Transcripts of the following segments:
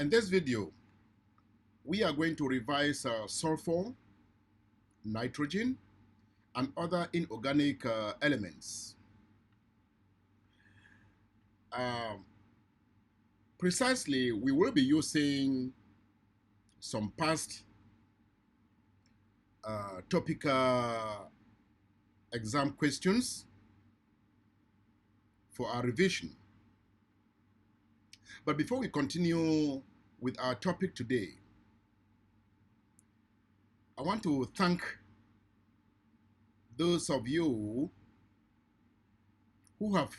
In this video, we are going to revise sulfur, nitrogen, and other inorganic elements. Precisely, we will be using some past topical exam questions for our revision. But before we continue with our topic today, I want to thank those of you who have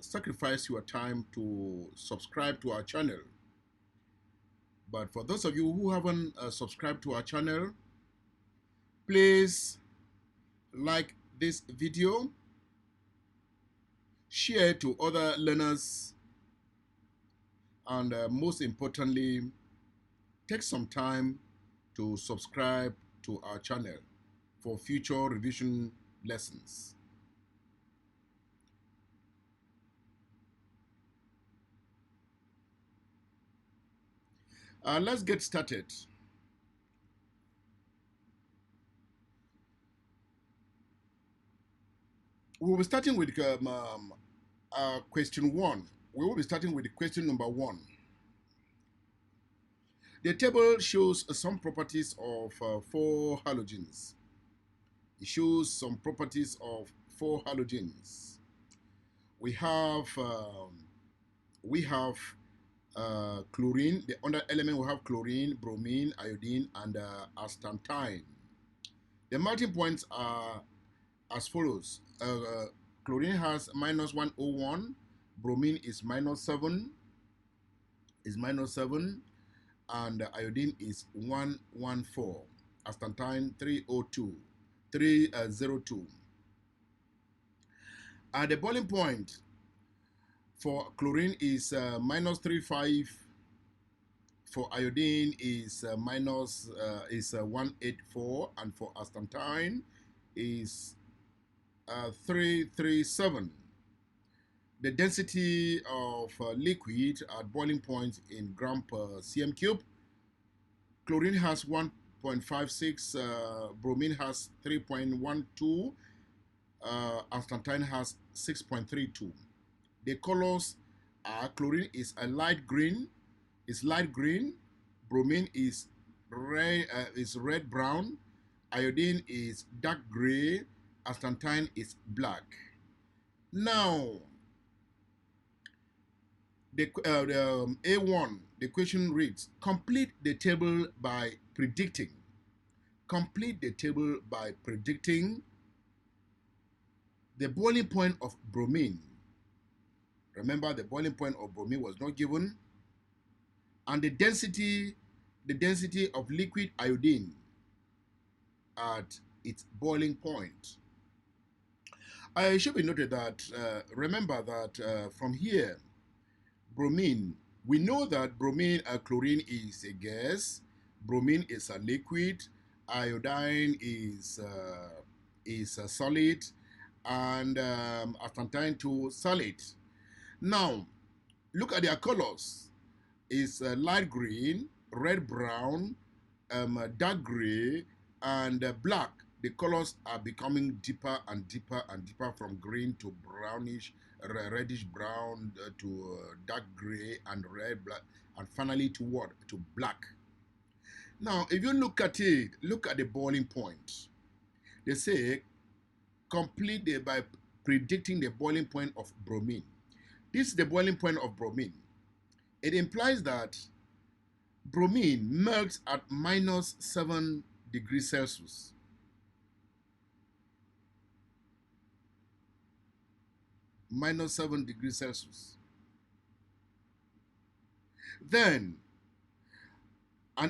sacrificed your time to subscribe to our channel. But for those of you who haven't subscribed to our channel, please like this video, share to other learners, and most importantly, take some time to subscribe to our channel for future revision lessons. Let's get started. We will be starting with question 1. We will be starting with question number 1. The table shows some properties of 4 halogens. It shows some properties of 4 halogens. We have chlorine. The under element we have chlorine, bromine, iodine, and astatine. The melting points are as follows. Chlorine has -101, bromine is -7, and iodine is 114, astatine 302. The boiling point for chlorine is -35, for iodine is 184, and for astatine is 337. The density of liquid at boiling point in gram per cm cube. Chlorine has 1.56, bromine has 3.12, astatine has 6.32. The colors are: chlorine is a light green, bromine is red brown, iodine is dark gray, astatine is black. Now, the A1, the question reads: complete the table by predicting. Complete the table by predicting the boiling point of bromine. Remember, the boiling point of bromine was not given, and the density of liquid iodine at its boiling point. It should be noted that remember that from here, bromine, we know that bromine, chlorine is a gas, bromine is a liquid, iodine is a solid, and astatine too solid. Now, look at their colors. It's light green, red brown, dark gray, and black. The colors are becoming deeper and deeper and deeper, from green to brownish, reddish brown, to dark gray and red, black, and finally to what? To black. Now, if you look at it, look at the boiling point. They say complete by predicting the boiling point of bromine. This is the boiling point of bromine. It implies that bromine melts at -7 degrees Celsius. -7 degrees Celsius. Then,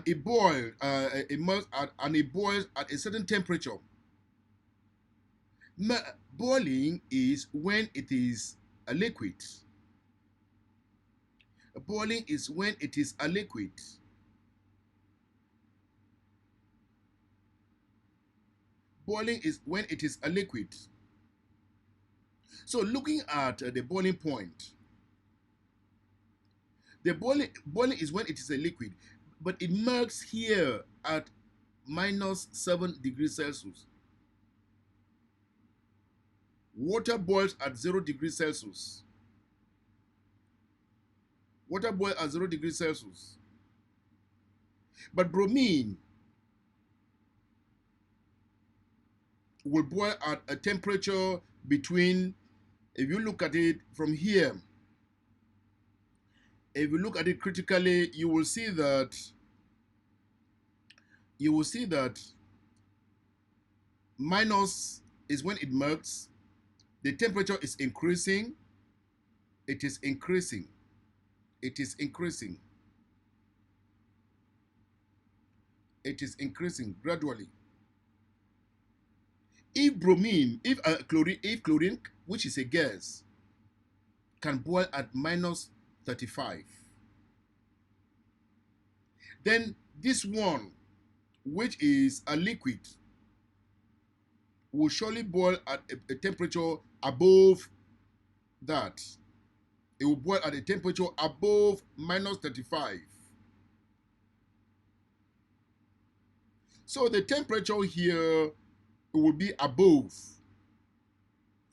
it boils at a certain temperature. Boiling is when it is a liquid. Boiling is when it is a liquid. Boiling is when it is a liquid. So looking at the boiling point, The boiling is when it is a liquid, but it melts here at minus 7 degrees Celsius. Water boils at 0 degrees Celsius. Water boils at 0 degrees Celsius. But bromine will boil at a temperature between, if you look at it from here, if you look at it critically, you will see that minus is when it melts. The temperature is increasing. It is increasing. It is increasing. It is increasing gradually. If chlorine, which is a gas, can boil at minus 35, then this one, which is a liquid, will surely boil at a temperature above that. It will boil at a temperature above minus 35. So the temperature here will be above.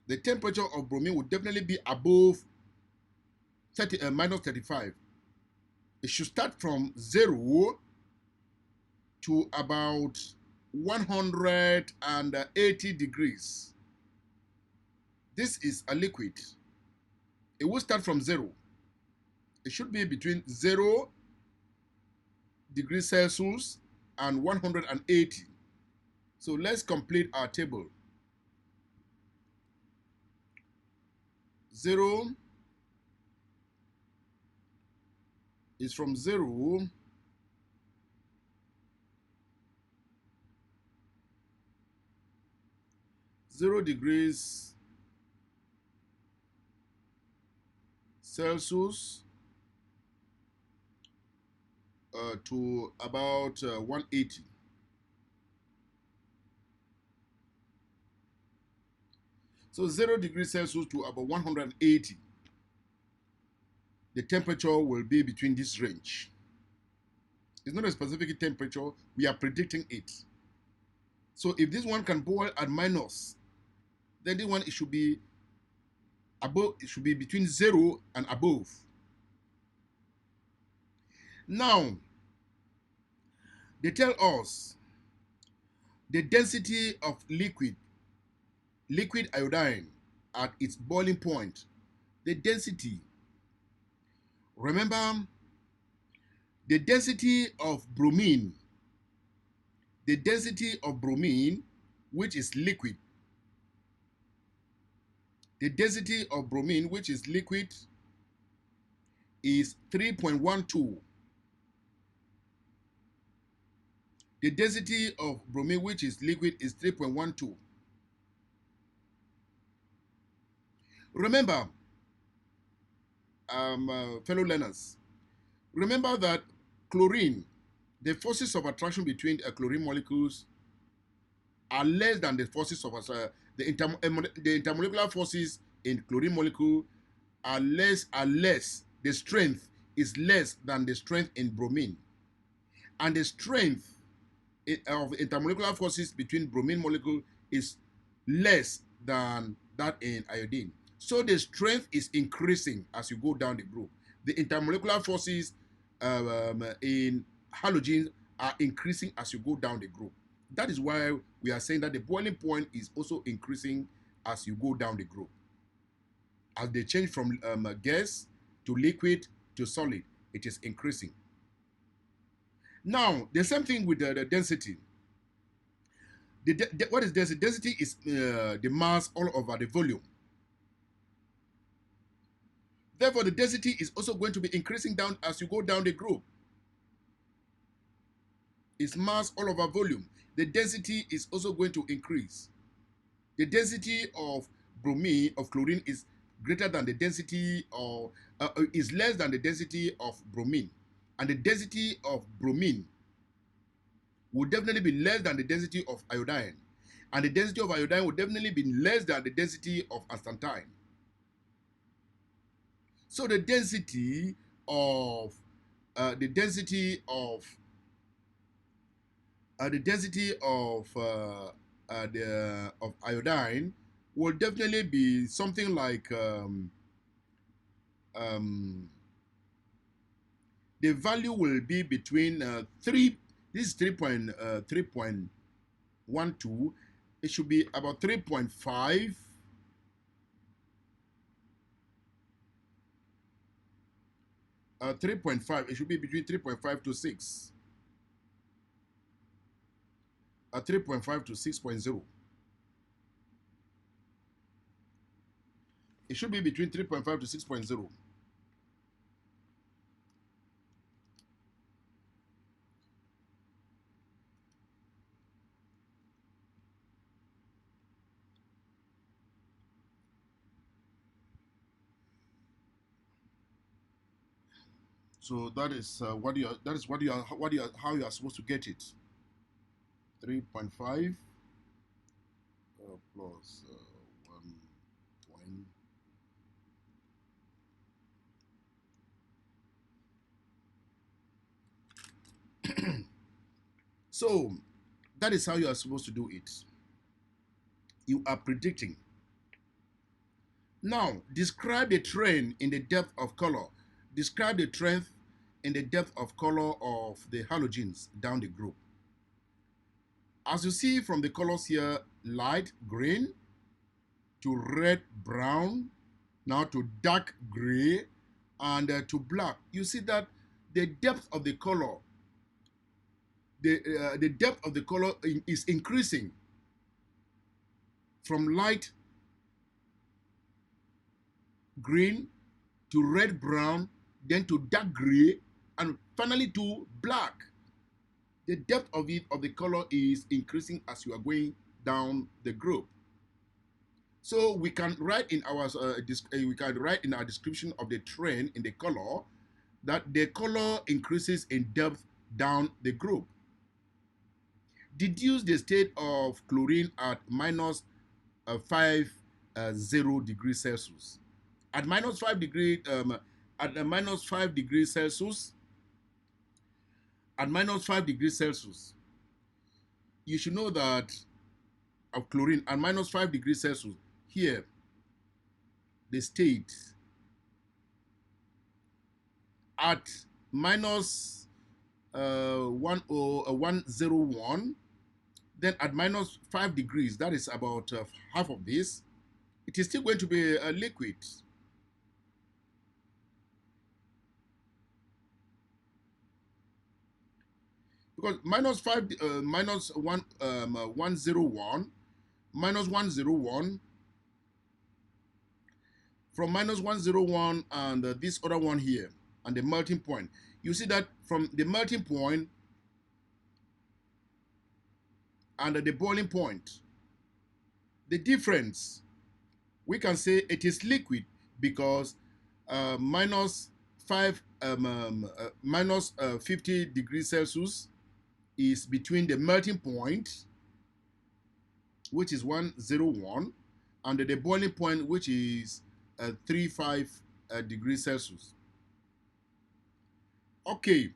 The temperature of bromine will definitely be above minus 35. It should start from 0 to about 180 degrees. This is a liquid. It will start from 0. It should be between 0 degrees Celsius and 180. So let's complete our table. 0 is from 0 degrees Celsius to about 180. So 0 degrees Celsius to about 180. The temperature will be between this range. It's not a specific temperature, we are predicting it. So if this one can boil at minus, then this one it should be above, it should be between 0 and above. Now, they tell us the density of liquid iodine at its boiling point. The density, remember, the density of bromine, which is liquid, the density of bromine, which is liquid, is 3.12. The density of bromine, which is liquid, is 3.12. Remember, fellow learners, remember that chlorine, the forces of attraction between chlorine molecules are less than the forces of the intermolecular forces in chlorine molecule are less. The strength is less than the strength in bromine, and the strength of intermolecular forces between bromine molecule is less than that in iodine. So the strength is increasing as you go down the group. The intermolecular forces in halogens are increasing as you go down the group. That is why we are saying that the boiling point is also increasing as you go down the group. As they change from gas to liquid to solid, it is increasing. Now, the same thing with the density. What is density? Density is the mass all over the volume. Therefore, the density is also going to be increasing down as you go down the group. It's mass all over volume. The density is also going to increase. The density of bromine, of chlorine, is greater than the density of, is less than the density of bromine. And the density of bromine will definitely be less than the density of iodine. And the density of iodine will definitely be less than the density of astatine. So the density of the density of of iodine will definitely be something like um, the value will be between 3. This is 3.12. It should be about 3.5. 3.5. It should be between 3.5 to 6. 3.5 to 6.0. It should be between 3.5 to 6.0. So that is what you are, that is what you are, how you are supposed to get it. 3.5 plus 1 point. So that is how you are supposed to do it. You are predicting. Now, describe the trend in the depth of color. Describe the trend in the depth of color of the halogens down the group. As you see from the colors here, light green to red brown, now to dark gray, and to black. You see that the depth of the color, the depth of the color is increasing from light green to red brown, then to dark gray, and finally to black. The depth of the color is increasing as you are going down the group. So we can write in our description of the trend in the color that the color increases in depth down the group. Deduce the state of chlorine at minus 5 degrees Celsius. At minus 5 degree at minus 5 degrees Celsius, at minus 5 degrees Celsius, you should know that of chlorine at minus 5 degrees Celsius, here the state at minus 101, then at minus 5 degrees, that is about half of this, it is still going to be a liquid. Because minus 5, minus 101, minus 101, from minus 101 and this other one here, and the melting point. You see that from the melting point and the boiling point, the difference, we can say it is liquid because minus 50 degrees Celsius is between the melting point, which is 101, and the boiling point, which is 35 degrees Celsius. Okay.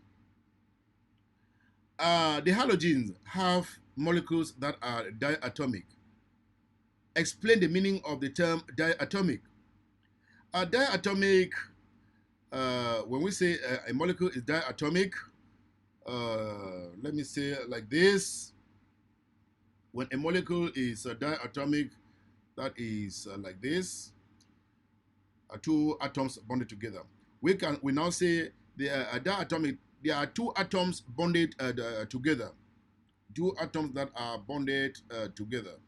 The halogens have molecules that are diatomic. Explain the meaning of the term diatomic. Diatomic, when we say a molecule is diatomic, let me say it like this. When a molecule is diatomic, that is like this, two atoms bonded together. We now say they are diatomic. There are two atoms bonded together. Two atoms that are bonded together.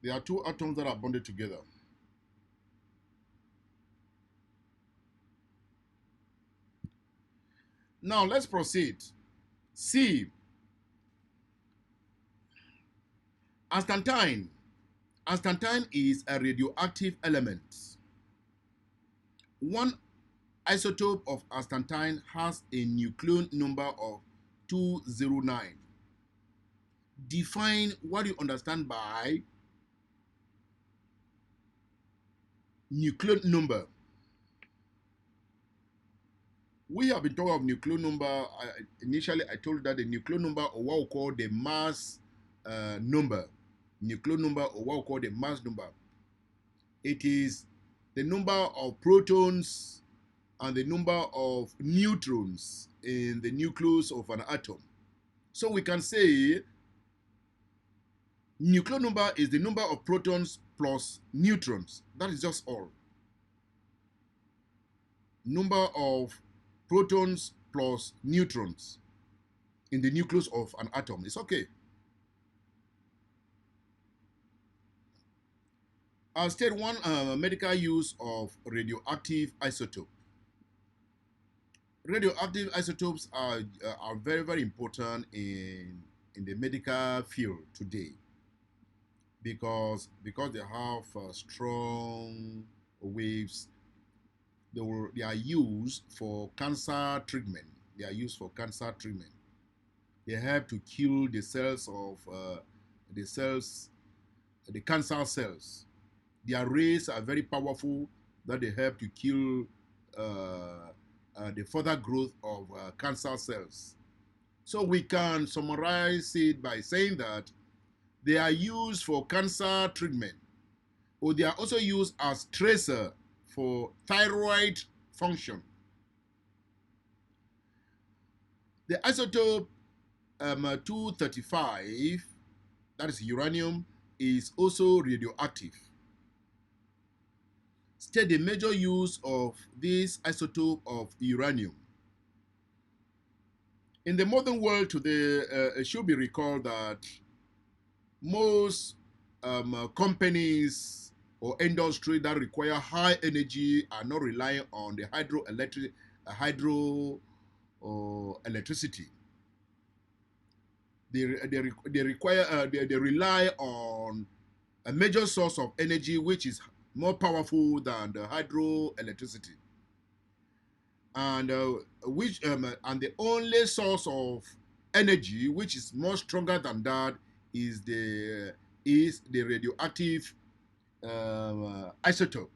There are two atoms that are bonded together. Now let's proceed. C. Astatine. Astatine is a radioactive element. One isotope of astatine has a nucleon number of 209. Define what you understand by nuclear number. We have been talking of nuclear number. Initially, I told you that the nuclear number, or what we call the mass number, nuclear number, or what we call the mass number, it is the number of protons and the number of neutrons in the nucleus of an atom. So we can say nuclear number is the number of protons plus neutrons. That is just all. Number of protons plus neutrons in the nucleus of an atom. It's okay. I'll state one medical use of radioactive isotope. Radioactive isotopes are very, very important in the medical field today because they have strong waves. They are used for cancer treatment. They are used for cancer treatment. They help to kill the cells of the cancer cells. Their rays are very powerful that they help to kill the further growth of cancer cells. So we can summarize it by saying that they are used for cancer treatment, or they are also used as tracer for thyroid function. The isotope 235, that is uranium, is also radioactive. State the major use of this isotope of uranium. In the modern world today, it should be recalled that most companies or industry that require high energy are not relying on the hydroelectricity. They rely on a major source of energy which is more powerful than the hydroelectricity, and and the only source of energy which is more stronger than that is the radioactive isotope.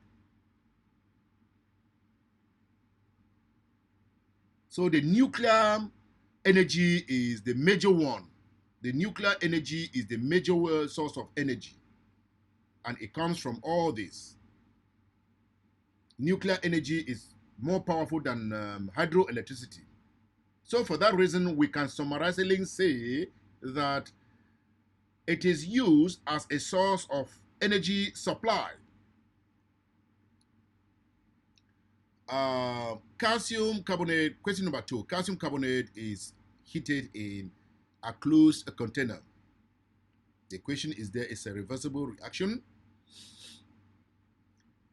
So the nuclear energy is the major one. The nuclear energy is the major source of energy, and it comes from all this. Nuclear energy is more powerful than hydroelectricity. So for that reason, we can summarizingly say that it is used as a source of energy supply. Calcium carbonate, question number 2. Calcium carbonate is heated in a closed container. The question is, there is a reversible reaction?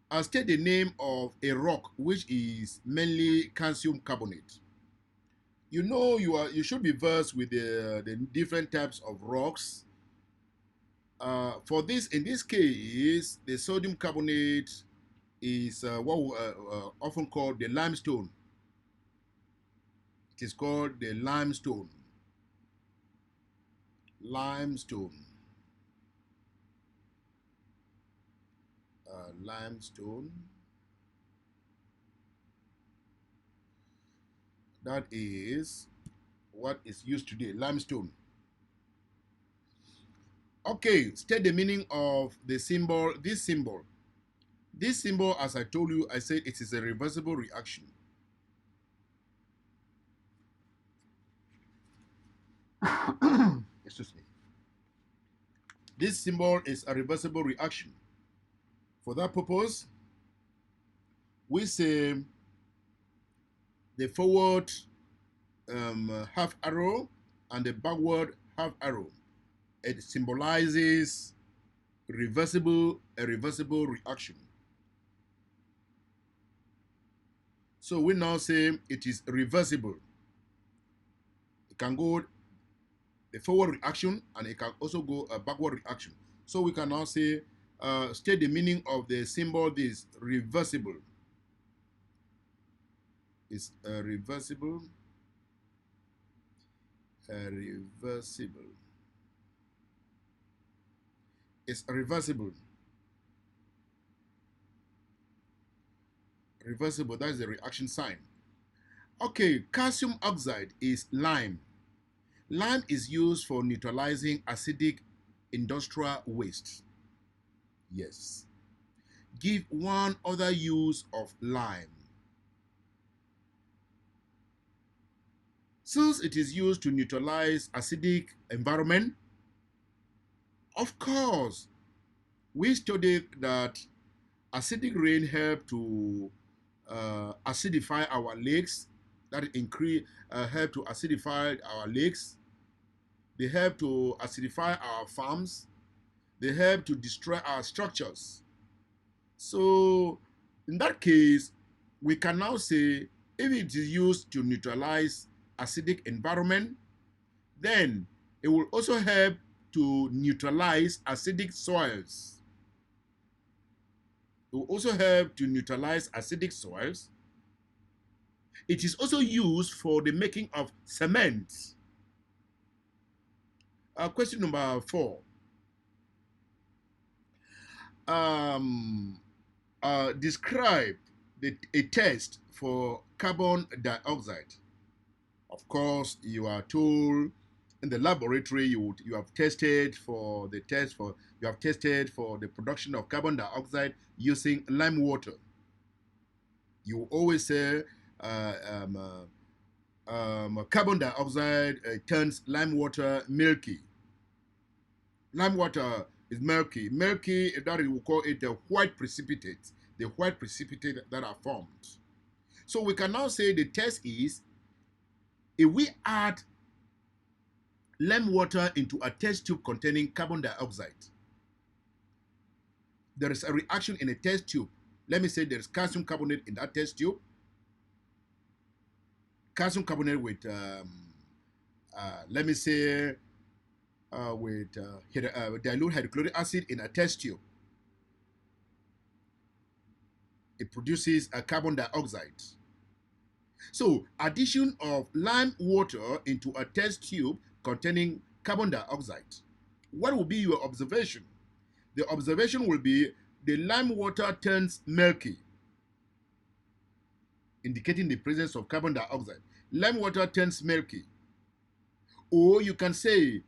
I'll state the name of a rock which is mainly calcium carbonate. You know, you should be versed with the different types of rocks. In this case, the sodium carbonate is what we often called the limestone. It is called the limestone. Limestone. Limestone. That is what is used today, limestone. Okay, state the meaning of the symbol, this symbol. This symbol, as I told you, I said it is a reversible reaction. Excuse me. This symbol is a reversible reaction. For that purpose, we say the forward half arrow and the backward half arrow. It symbolizes a reversible reaction. So we now say it is reversible. It can go the forward reaction and it can also go a backward reaction. So we can now say, state the meaning of the symbol, this reversible. It's reversible. Reversible. It's reversible. Reversible, that's the reaction sign. Okay, calcium oxide is lime. Lime is used for neutralizing acidic industrial waste. Yes. Give one other use of lime. Since it is used to neutralize acidic environment, of course, we studied that acidic rain help to acidify our lakes, that increase help to acidify our lakes. They help to acidify our farms. They help to destroy our structures. So in that case, we can now say if it is used to neutralize acidic environment, then it will also help to neutralize acidic soils. It will also help to neutralize acidic soils. It is also used for the making of cement. Question number 4. Describe a test for carbon dioxide. Of course, you are told in the laboratory you have tested for the production of carbon dioxide using lime water. You always say uh, um, carbon dioxide turns lime water milky. Lime water is milky. Milky, that we call it the white precipitate. The white precipitate that are formed. So we can now say the test is if we add lime water into a test tube containing carbon dioxide, there is a reaction in a test tube. Let me say there is calcium carbonate in that test tube. Calcium carbonate with, let me say, with dilute hydrochloric acid in a test tube. It produces a carbon dioxide. So addition of lime water into a test tube containing carbon dioxide. What will be your observation? The observation will be the lime water turns milky, indicating the presence of carbon dioxide. Lime water turns milky. Or you can say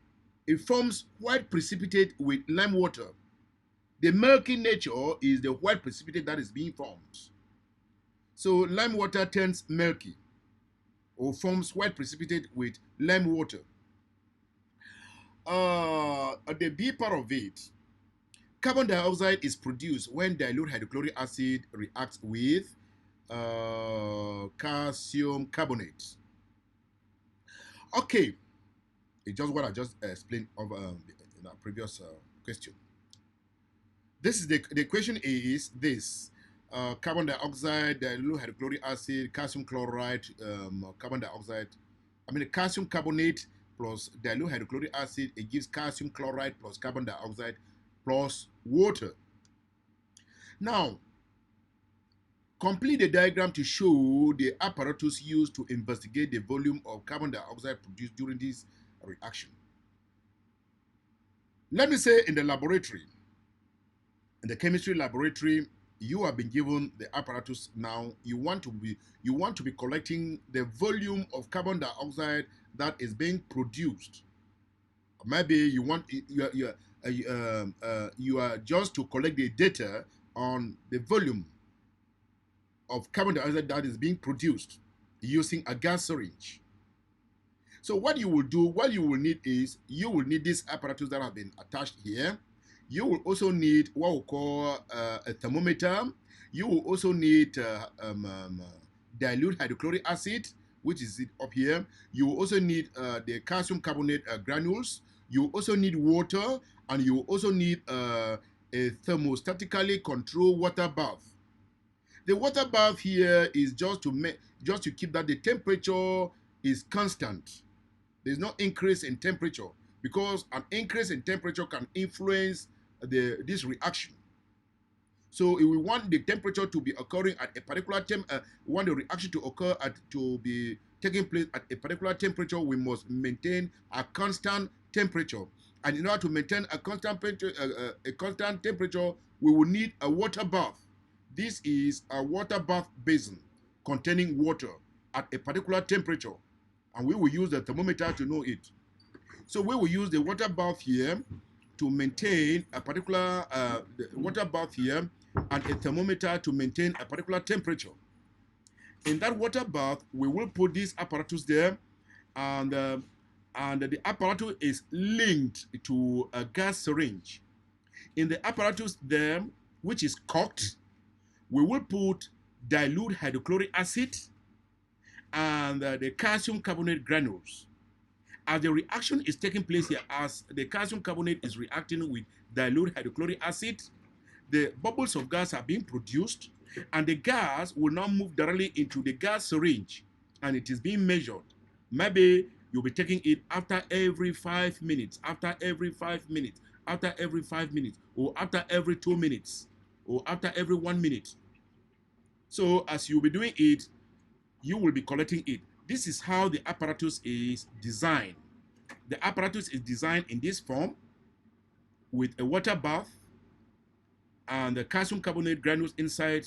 it forms white precipitate with lime water. The milky nature is the white precipitate that is being formed. So lime water turns milky or forms white precipitate with lime water. The B part of it, carbon dioxide is produced when dilute hydrochloric acid reacts with calcium carbonate. Okay, it's just what I just explained in our previous question. This is the question is this. Carbon dioxide, dilute hydrochloric acid, calcium chloride, carbon dioxide. I mean, the calcium carbonate plus dilute hydrochloric acid, it gives calcium chloride plus carbon dioxide plus water. Now, complete the diagram to show the apparatus used to investigate the volume of carbon dioxide produced during this reaction. Let me say in the laboratory, in the chemistry laboratory, you have been given the apparatus now. You want to be collecting the volume of carbon dioxide that is being produced. Maybe you are just to collect the data on the volume of carbon dioxide that is being produced using a gas syringe. So what you will do, what you will need is you will need this apparatus that have been attached here. You will also need what we call a thermometer. You will also need dilute hydrochloric acid, which is up here. You will also need the calcium carbonate granules. You will also need water, and you will also need a thermostatically controlled water bath. The water bath here is just to keep that the temperature is constant. There's no increase in temperature because an increase in temperature can influence this reaction. So if we want the temperature to be occurring at a particular want the reaction to occur to be taking place at a particular temperature, we must maintain a constant temperature. And in order to maintain a constant temperature, we will need a water bath. This is a water bath basin containing water at a particular temperature, and we will use the thermometer to know it. So we will use the water bath here to maintain a particular water bath here and a thermometer to maintain a particular temperature. In that water bath, we will put this apparatus there, and the apparatus is linked to a gas syringe. In the apparatus there, which is cocked, we will put dilute hydrochloric acid and the calcium carbonate granules. As the reaction is taking place here, as the calcium carbonate is reacting with dilute hydrochloric acid, the bubbles of gas are being produced, and the gas will now move directly into the gas syringe, and it is being measured. Maybe you'll be taking it after every 5 minutes, after every 5 minutes, after every 5 minutes, or after every 2 minutes, or after every 1 minute. So as you'll be doing it, you will be collecting it. This is how the apparatus is designed. The apparatus is designed in this form with a water bath and the calcium carbonate granules inside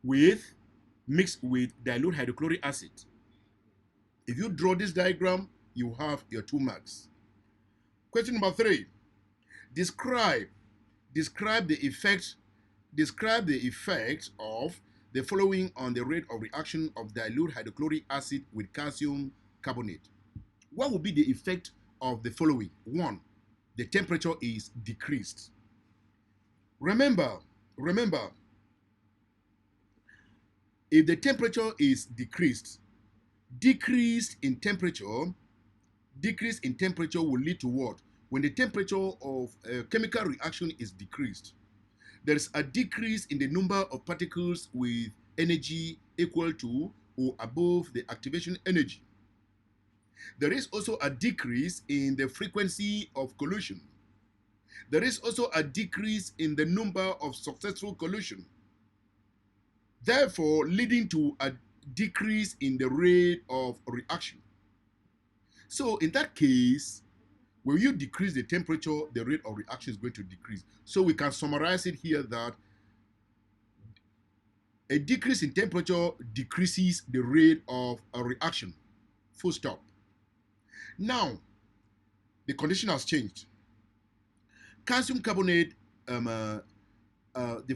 mixed with dilute hydrochloric acid. If you draw this diagram, you have your 2 marks. Question number 3. Describe the effect of the following on the rate of reaction of dilute hydrochloric acid with calcium carbonate. What will be the effect of the following? 1. The temperature is decreased. Remember, if the temperature is decreased in temperature will lead to what? When the temperature of a chemical reaction is decreased, there is a decrease in the number of particles with energy equal to or above the activation energy. There is also a decrease in the frequency of collision. There is also a decrease in the number of successful collision, therefore leading to a decrease in the rate of reaction. So in that case, when you decrease the temperature, the rate of reaction is going to decrease. So we can summarize it here that a decrease in temperature decreases the rate of a reaction. Full stop. Now, the condition has changed. Calcium carbonate, the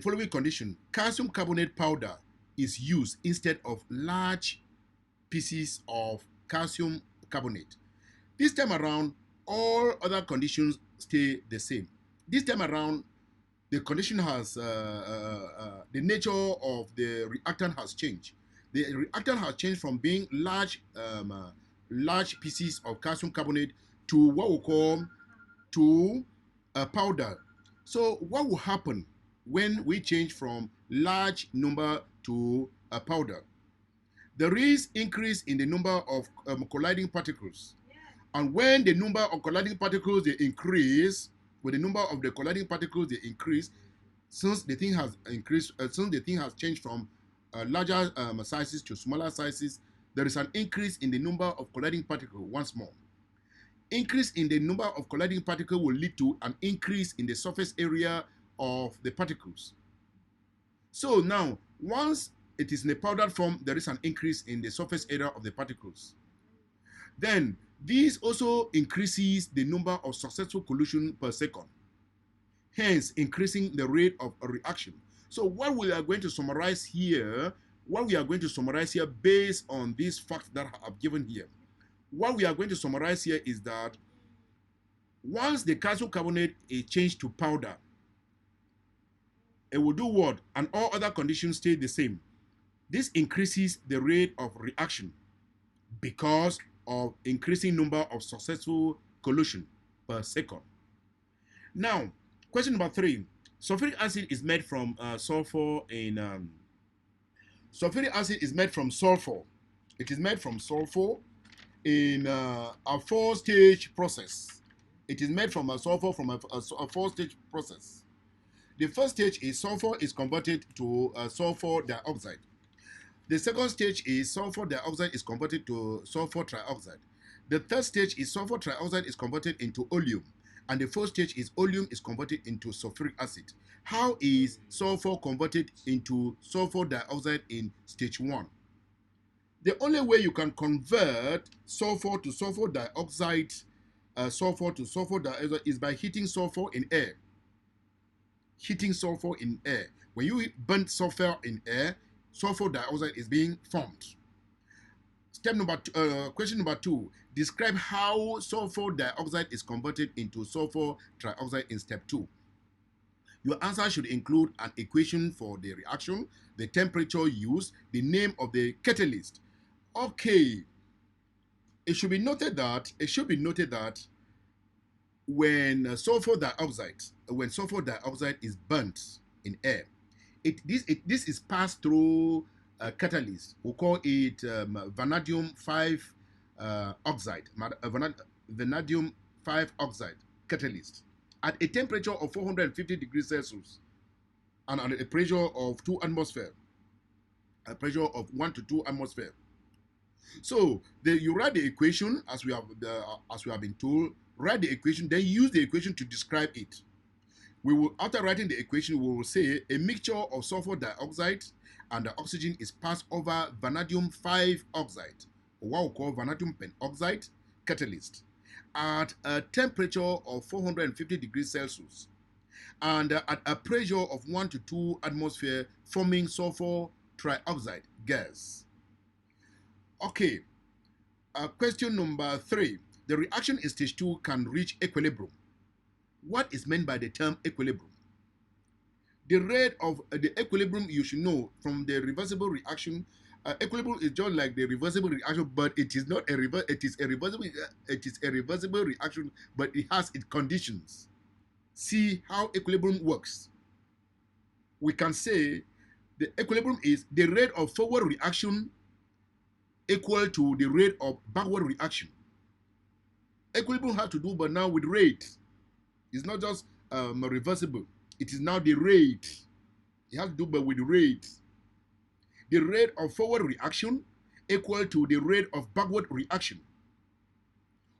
following condition, calcium carbonate powder is used instead of large pieces of calcium carbonate. This time around, all other conditions stay the same. This time around, the condition has, the nature of the reactant has changed. The reactant has changed from being large pieces of calcium carbonate to what we call a powder. So what will happen when we change from large number to a powder? There is increase in the number of colliding particles. And when the number of colliding particles they increase, since the thing has increased, since the thing has changed from larger sizes to smaller sizes, there is an increase in the number of colliding particles once more. Increase in the number of colliding particles will lead to an increase in the surface area of the particles. So now, once it is in a powdered form, there is an increase in the surface area of the particles. Then, this also increases the number of successful collision per second, hence increasing the rate of a reaction. So what we are going to summarize here, based on these facts that I have given here, what we are going to summarize here is that once the calcium carbonate is changed to powder, it will do what? And all other conditions stay the same. This increases the rate of reaction because of increasing number of successful collision per second. Now, question number 3. Sulfuric acid is made from sulfur. Sulfuric acid is made from sulfur. It is made from sulfur in a 4-stage process. It is made from a sulfur from a 4-stage process. The first stage is sulfur is converted to sulfur dioxide. The second stage is sulfur dioxide is converted to sulfur trioxide. The third stage is sulfur trioxide is converted into oleum. and the first stage is oleum is converted into sulfuric acid. How is sulfur converted into sulfur dioxide in stage 1? The only way you can convert sulfur to sulfur dioxide, is by heating sulfur in air. Heating sulfur in air. When you burn sulfur in air, sulfur dioxide is being formed. Question number 2. Describe how sulfur dioxide is converted into sulfur trioxide in step 2. Your answer should include an equation for the reaction, the temperature used, the name of the catalyst. Okay, it should be noted that when sulfur dioxide is burnt in air, this is passed through a catalyst. We call it vanadium 5 oxide, vanadium 5 oxide catalyst at a temperature of 450 degrees Celsius and at a pressure of 2 atmosphere, a pressure of 1 to 2 atmosphere. So you write the equation as we have been told. Write the equation, then use the equation to describe it. After writing the equation, we will say a mixture of sulfur dioxide and the oxygen is passed over vanadium 5 oxide, or what we call vanadium pentoxide catalyst, at a temperature of 450 degrees Celsius and at a pressure of 1 to 2 atmosphere, forming sulfur trioxide gas. Okay, question number 3. The reaction in stage 2 can reach equilibrium. What is meant by the term equilibrium? The rate of the equilibrium you should know from the reversible reaction. Equilibrium is just like the reversible reaction, but it is not a reversible reaction, but it has its conditions. See how equilibrium works. We can say the equilibrium is the rate of forward reaction equal to the rate of backward reaction. Equilibrium has to do but now with rate. It's not just reversible. It is now the rate. It has to do but with rate. The rate of forward reaction equal to the rate of backward reaction.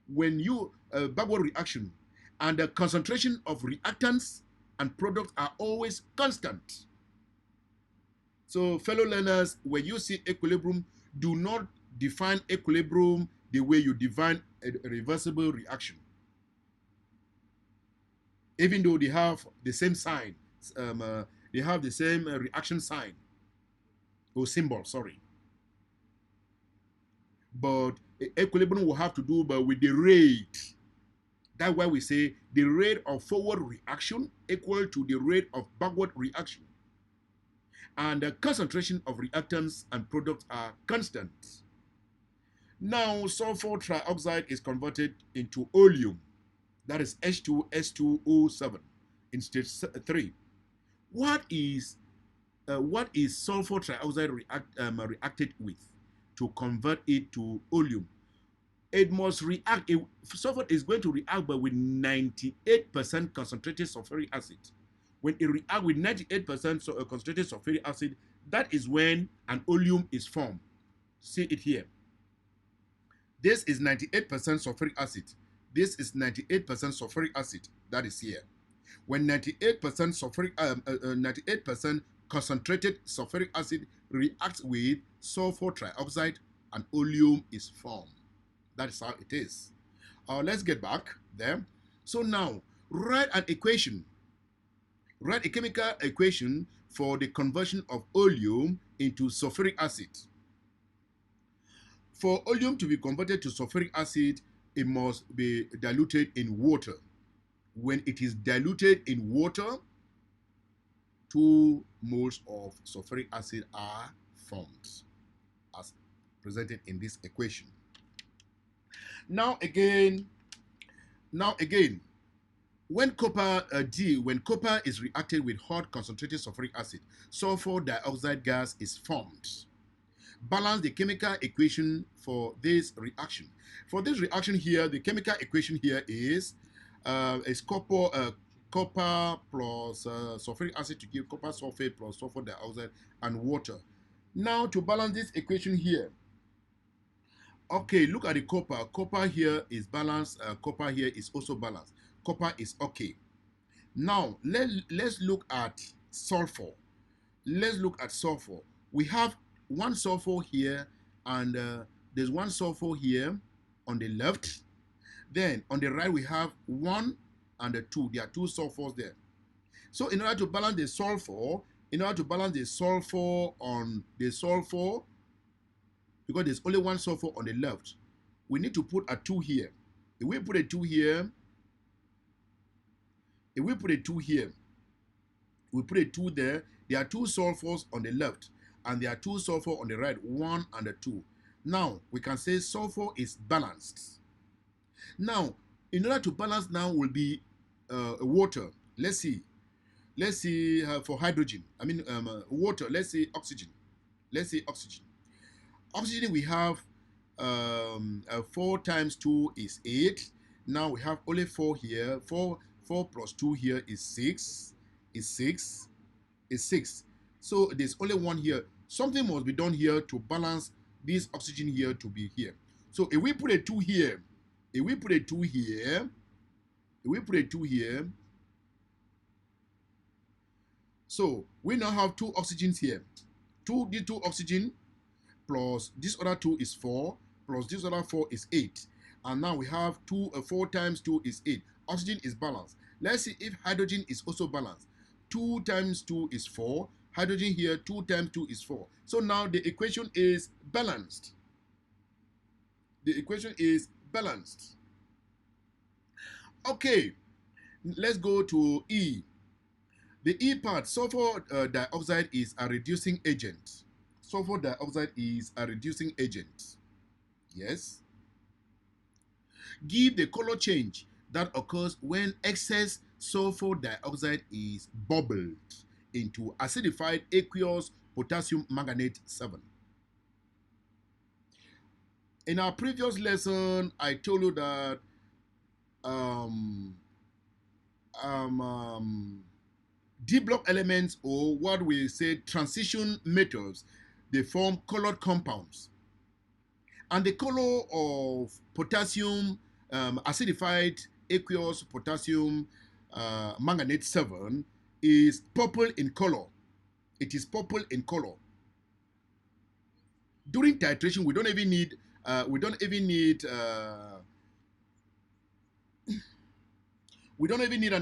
When you backward reaction and the concentration of reactants and products are always constant. So fellow learners, when you see equilibrium, do not define equilibrium the way you define a reversible reaction. Even though they have the same sign, they have the same reaction sign or symbol, sorry. But equilibrium will have to do but with the rate. That's why we say the rate of forward reaction equal to the rate of backward reaction. And the concentration of reactants and products are constant. Now, sulfur trioxide is converted into oleum. That is H2S2O7 in stage 3. What is sulfur trioxide reacted with to convert it to oleum? It must react. Sulfur is going to react but with 98% concentrated sulfuric acid. When it reacts with 98% concentrated sulfuric acid, that is when an oleum is formed. See it here. This is 98% sulfuric acid. This is 98% sulfuric acid. That is here. When 98% sulfuric, 98% concentrated sulfuric acid reacts with sulfur trioxide, an oleum is formed. That is how it is. Let's get back there. So now, write an equation. Write a chemical equation for the conversion of oleum into sulfuric acid. For oleum to be converted to sulfuric acid, it must be diluted in water. When it is diluted in water, 2 moles of sulfuric acid are formed, as presented in this equation. Now again, when copper is reacted with hot concentrated sulfuric acid, sulfur dioxide gas is formed. Balance the chemical equation for this reaction. For this reaction here, the chemical equation here is copper plus sulfuric acid to give copper sulfate plus sulfur dioxide and water. Now to balance this equation here, okay, look at the copper. Copper here is balanced. Copper here is also balanced. copper is okay. Now, let's look at sulfur. Let's look at sulfur. We have one sulfur here, and there's one sulfur here on the left. Then on the right, we have 1 and 2. There are 2 sulfurs there. So in order to balance the sulfur, on the sulfur, because there's only one sulfur on the left, we need to put a 2 here. If we put a 2 here, we put a 2 there, there are 2 sulfurs on the left, and there are 2 sulfur on the right, 1 and 2. Now, we can say sulfur is balanced. Now, in order to balance now will be water. Let's see for hydrogen. Water. Let's say oxygen. Oxygen we have 4 times 2 is 8. Now we have only 4 here. 4 plus 2 here is 6. Is 6. So there's only 1 here. Something must be done here to balance this oxygen here to be here. So if we put a 2 here, so we now have 2 oxygens here. The 2 oxygen plus this other 2 is 4, plus this other 4 is 8. And now we have 4 times 2 is 8. Oxygen is balanced. Let's see if hydrogen is also balanced. 2 times 2 is 4. Hydrogen here, 2 times 2 is 4. So now the equation is balanced. Okay, let's go to E. The E part, sulfur dioxide is a reducing agent. Yes. Give the color change that occurs when excess sulfur dioxide is bubbled into acidified aqueous potassium manganate 7. In our previous lesson, I told you that D block elements, or what we say transition metals, they form colored compounds. And the color of potassium acidified aqueous potassium manganate 7 is purple in color. It is purple in color. During titration, we don't even need an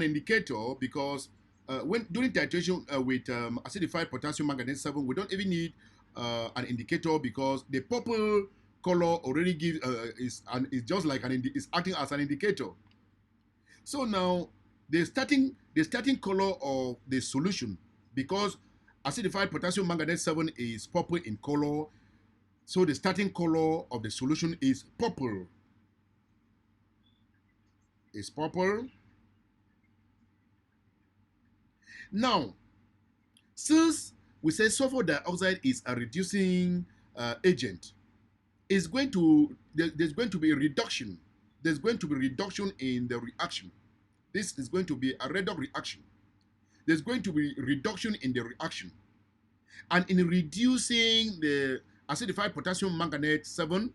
indicator, because when during titration with acidified potassium manganate 7, we don't even need an indicator, because the purple color already gives is just like is acting as an indicator. So now the starting color of the solution, because acidified potassium manganate 7 is purple in color, so the starting color of the solution is purple. Now, since we say sulfur dioxide is a reducing agent, there's going to be a reduction. There's going to be reduction in the reaction. This is going to be a redox reaction. There's going to be reduction in the reaction. And in reducing the acidified potassium manganate 7,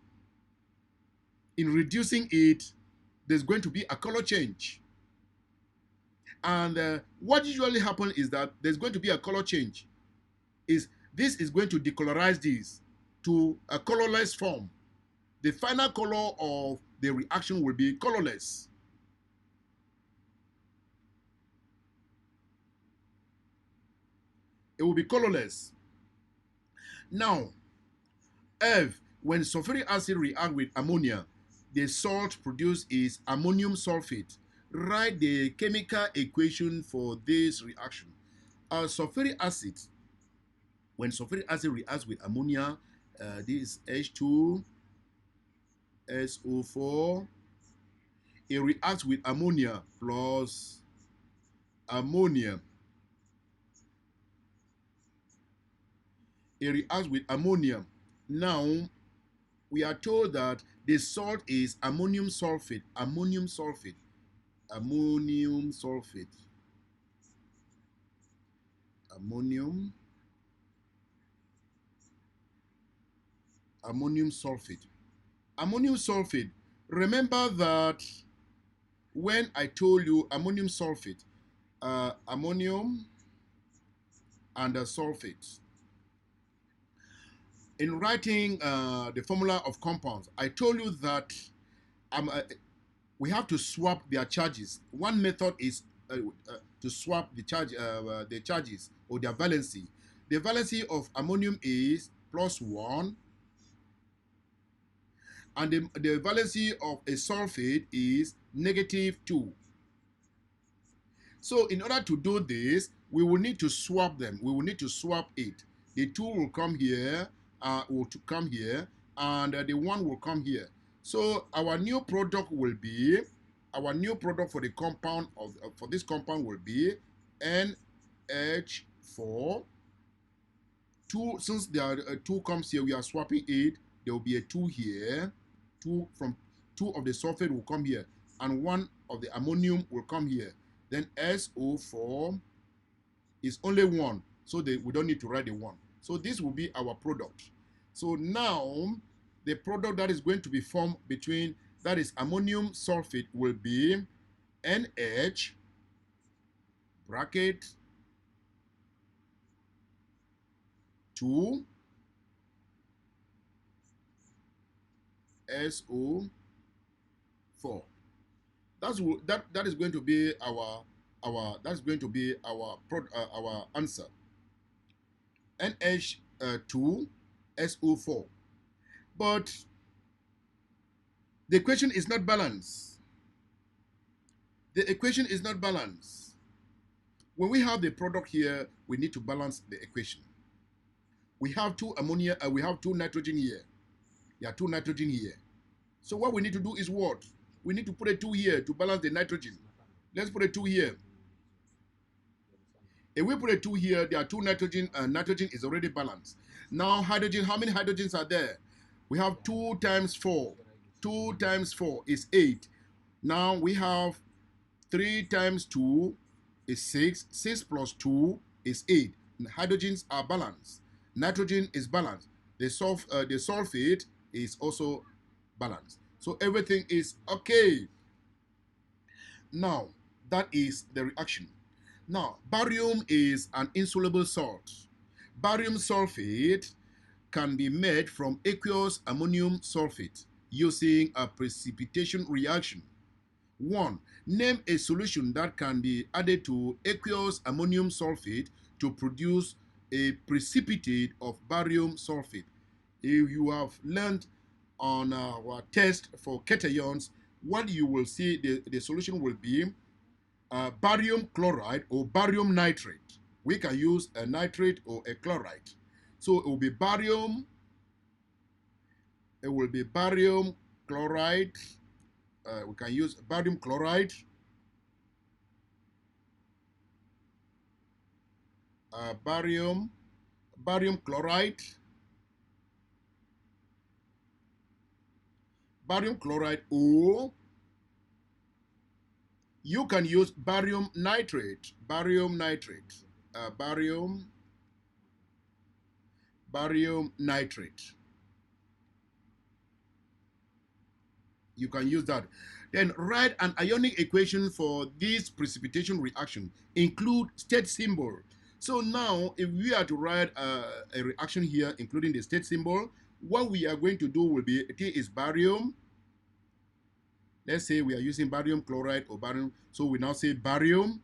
in reducing it, there's going to be a color change. And what usually happens is that there's going to be a color change. This is going to decolorize this to a colorless form. The final color of the reaction will be colorless. It will be colorless. Now, when sulfuric acid reacts with ammonia, the salt produced is ammonium sulfate. Write the chemical equation for this reaction. Sulfuric acid, when sulfuric acid reacts with ammonia, this is H2SO4. It reacts with ammonia plus ammonia. It reacts with ammonium. Now, we are told that the salt is ammonium sulfate. Ammonium sulfate. Ammonium sulfate. Ammonium. Ammonium sulfate. Ammonium sulfate. Remember that when I told you ammonium sulfate, ammonium and sulfate. In writing the formula of compounds, I told you that we have to swap their charges. One method is to swap the charges or their valency. The valency of ammonium is +1, and the valency of a sulfate is -2. So in order to do this, we will need to swap them. We will need to swap it. The 2 will come here, and the 1 will come here. So our new product will be, our new product for the compound for this compound will be NH4. 2, since there are 2 comes here, we are swapping it. There will be a 2 here. 2 of the sulfate will come here, and 1 of the ammonium will come here. Then SO4 is only 1, so we don't need to write the 1. So this will be our product. So now the product that is going to be formed between, that is ammonium sulfate, will be NH bracket 2 SO4. That is going to be our answer. NH2 SO4. But the equation is not balanced. The equation is not balanced. When we have the product here, we need to balance the equation. We have 2 ammonia, we have 2 nitrogen here. There are 2 nitrogen here. So what we need to do is what? We need to put a 2 here to balance the nitrogen. Let's put a 2 here. If we put a 2 here, there are 2 nitrogen, and nitrogen is already balanced. Now hydrogen, how many hydrogens are there? We have 2 times 4. 2 times 4 is 8. Now we have 3 times 2 is 6. 6 plus 2 is 8. Hydrogens are balanced. Nitrogen is balanced. The sulfate is also balanced. So everything is okay. Now, that is the reaction. Now, barium is an insoluble salt. Barium sulfate can be made from aqueous ammonium sulfate using a precipitation reaction. 1. Name a solution that can be added to aqueous ammonium sulfate to produce a precipitate of barium sulfate. If you have learned on our test for cations, what you will see, the solution will be barium chloride or barium nitrate. We can use a nitrate or a chloride. So it will be barium chloride. We can use barium chloride, barium chloride, or you can use barium nitrate, barium nitrate. You can use that. Then write an ionic equation for this precipitation reaction. Include state symbol. So now, if we are to write a reaction here, including the state symbol, what we are going to do will be, T is barium. Let's say we are using barium chloride or barium. So we now say barium,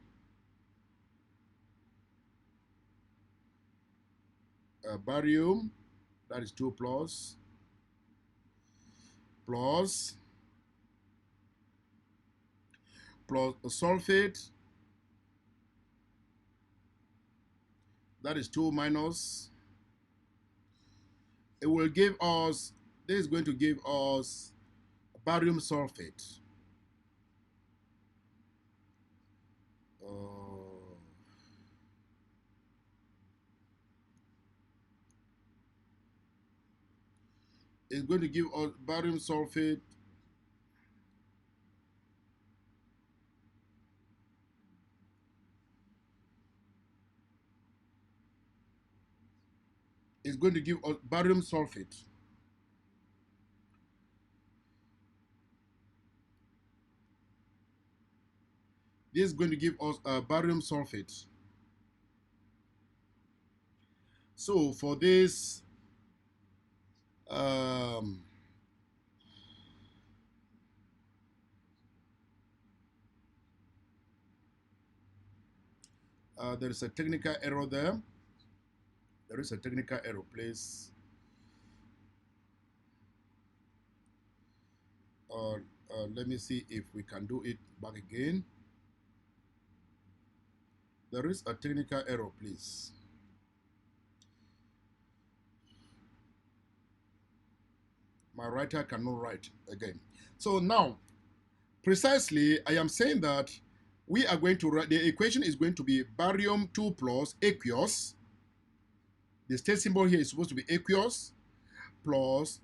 barium, that is 2 plus sulfate, that is 2 minus. It will give us, this is going to give us barium sulfate. It's going to give us barium sulfate. It's going to give us barium sulfate. This is going to give us barium sulfate. So for this, there is a technical error there. There is a technical error, please. Let me see if we can do it back again. There is a technical error, please. My writer cannot write again. So now, precisely, I am saying that we are going to write, the equation is going to be barium 2 plus aqueous. The state symbol here is supposed to be aqueous plus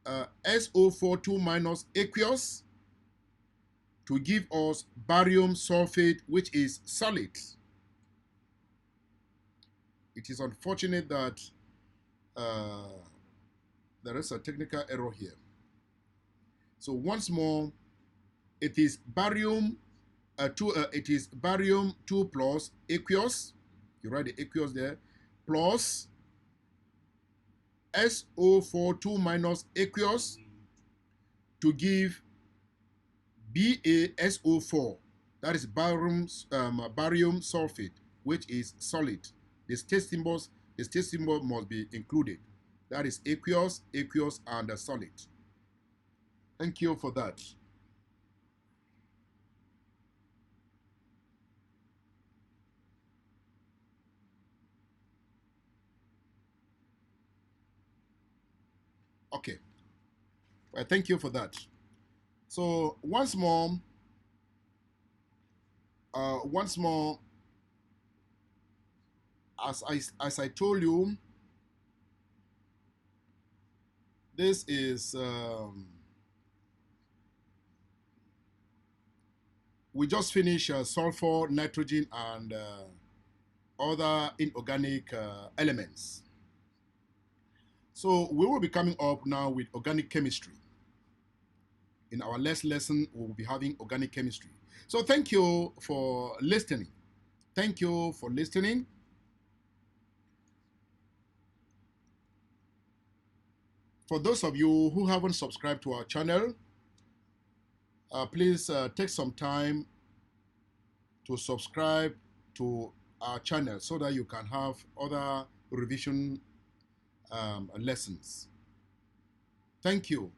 SO4 2 minus aqueous to give us barium sulfate, which is solid. It is unfortunate that there is a technical error here. So once more, it is barium it is barium 2 plus aqueous. You write the aqueous there, plus SO4 2 minus aqueous to give BaSO4. That is barium sulfate, which is solid. The state symbol must be included. That is aqueous, and solid. Thank you for that. Okay. Well, thank you for that. So once more, as I told you, this is we just finished sulfur, nitrogen, and other inorganic elements. So we will be coming up now with organic chemistry. In our next lesson, we will be having organic chemistry. So thank you for listening. Thank you for listening. For those of you who haven't subscribed to our channel, please take some time to subscribe to our channel so that you can have other revision lessons. Thank you.